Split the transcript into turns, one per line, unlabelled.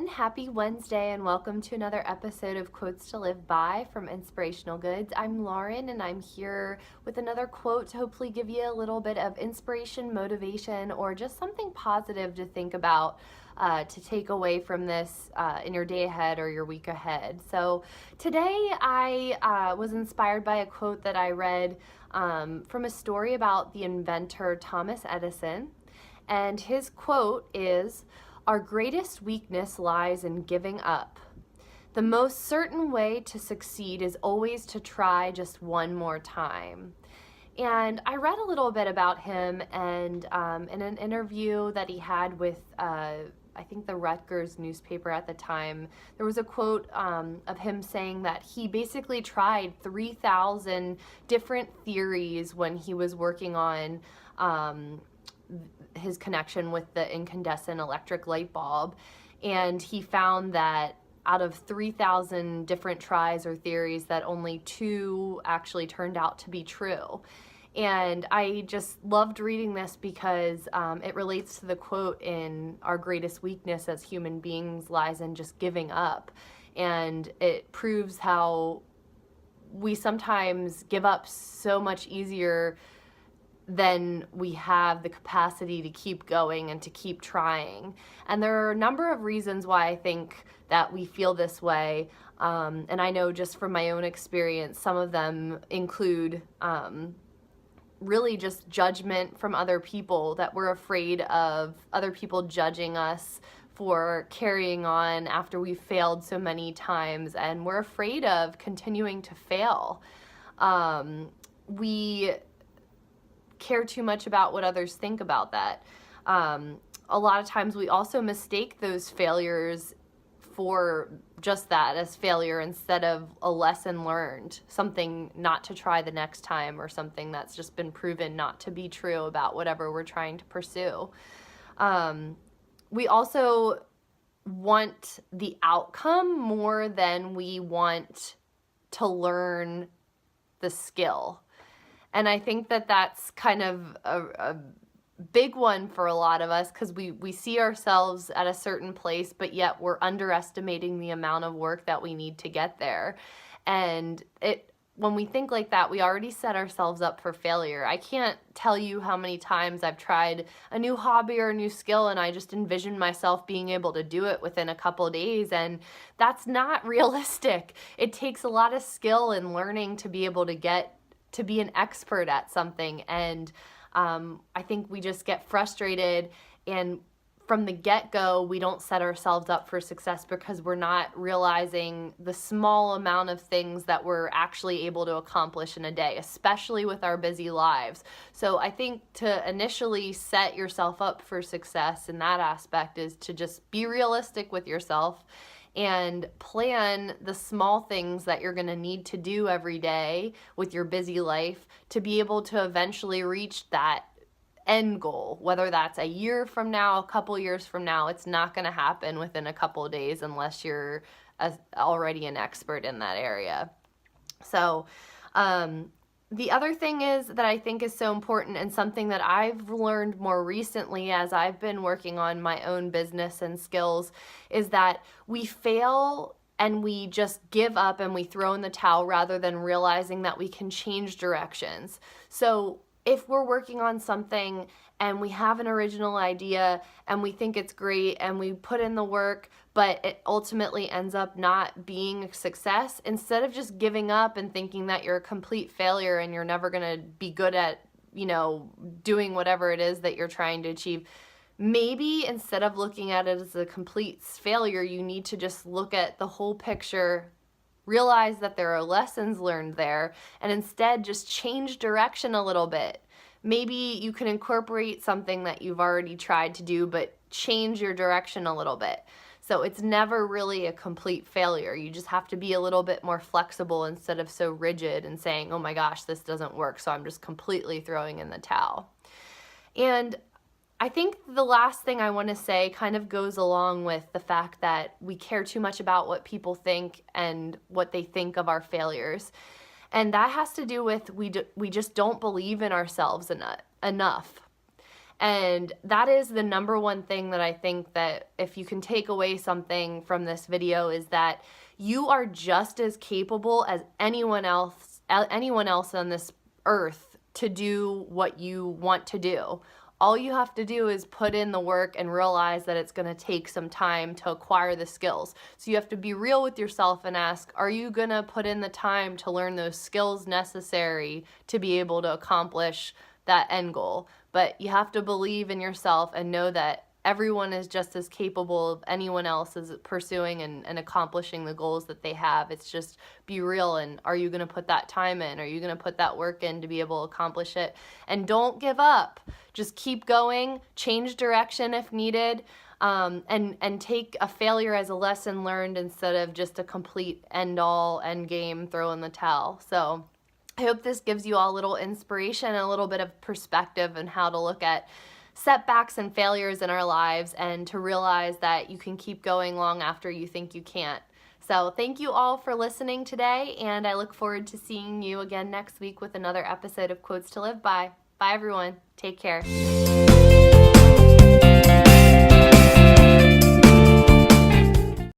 everyone. Happy Wednesday and welcome to another episode of Quotes to Live By from Inspirational Goods. I'm Lauren and I'm here with another quote to hopefully give you a little bit of inspiration, motivation, or just something positive to think about to take away from this in your day ahead or your week ahead. So today I was inspired by a quote that I read from a story about the inventor Thomas Edison. And his quote is, "Our greatest weakness lies in giving up. The most certain way to succeed is always to try just one more time." And I read a little bit about him, and in an interview that he had with, I think the Rutgers newspaper at the time, there was a quote of him saying that he basically tried 3,000 different theories when he was working on his connection with the incandescent electric light bulb, and he found that out of 3,000 different tries or theories that only 2 actually turned out to be true. And I just loved reading this because it relates to the quote in "Our greatest weakness as human beings lies in just giving up," and it proves how we sometimes give up so much easier then we have the capacity to keep going and to keep trying. And there are a number of reasons why I think that we feel this way. And I know just from my own experience, some of them include really just judgment from other people, that we're afraid of other people judging us for carrying on after we've failed so many times, and we're afraid of continuing to fail. We care too much about what others think about that. A lot of times we also mistake those failures for just that, as failure instead of a lesson learned, something not to try the next time, or something that's just been proven not to be true about whatever we're trying to pursue. We also want the outcome more than we want to learn the skill. And I think that that's kind of a big one for a lot of us, because we see ourselves at a certain place, but yet we're underestimating the amount of work that we need to get there. And when we think like that, we already set ourselves up for failure. I can't tell you how many times I've tried a new hobby or a new skill, and I just envisioned myself being able to do it within a couple of days, and that's not realistic. It takes a lot of skill and learning to be able to get to be an expert at something. And I think we just get frustrated, and from the get-go we don't set ourselves up for success because we're not realizing the small amount of things that we're actually able to accomplish in a day, especially with our busy lives. So I think to initially set yourself up for success in that aspect is to just be realistic with yourself and plan the small things that you're going to need to do every day with your busy life to be able to eventually reach that end goal. Whether that's a year from now, a couple years from now, it's not going to happen within a couple of days unless you're already an expert in that area. So the other thing is that I think is so important, and something that I've learned more recently as I've been working on my own business and skills, is that we fail and we just give up and we throw in the towel rather than realizing that we can change directions. So if we're working on something and we have an original idea and we think it's great and we put in the work, but it ultimately ends up not being a success, instead of just giving up and thinking that you're a complete failure and you're never going to be good at, doing whatever it is that you're trying to achieve, maybe instead of looking at it as a complete failure, you need to just look at the whole picture, realize that there are lessons learned there, and instead just change direction a little bit. Maybe you can incorporate something that you've already tried to do, but change your direction a little bit. So it's never really a complete failure. You just have to be a little bit more flexible instead of so rigid and saying, "Oh my gosh, this doesn't work, so I'm just completely throwing in the towel." And I think the last thing I want to say kind of goes along with the fact that we care too much about what people think and what they think of our failures. And that has to do with we just don't believe in ourselves enough. And that is the number one thing that I think that if you can take away something from this video is that you are just as capable as anyone else on this earth to do what you want to do. All you have to do is put in the work and realize that it's going to take some time to acquire the skills. So you have to be real with yourself and ask, are you going to put in the time to learn those skills necessary to be able to accomplish that end goal? But you have to believe in yourself and know that everyone is just as capable of anyone else as pursuing and accomplishing the goals that they have. It's just be real, and are you going to put that time in? Are you going to put that work in to be able to accomplish it? And don't give up. Just keep going, change direction if needed, and take a failure as a lesson learned instead of just a complete end-all, end game, throw in the towel. So I hope this gives you all a little inspiration and a little bit of perspective on how to look at setbacks and failures in our lives, and to realize that you can keep going long after you think you can't. So thank you all for listening today, and I look forward to seeing you again next week with another episode of Quotes to Live By. Bye everyone. Take care.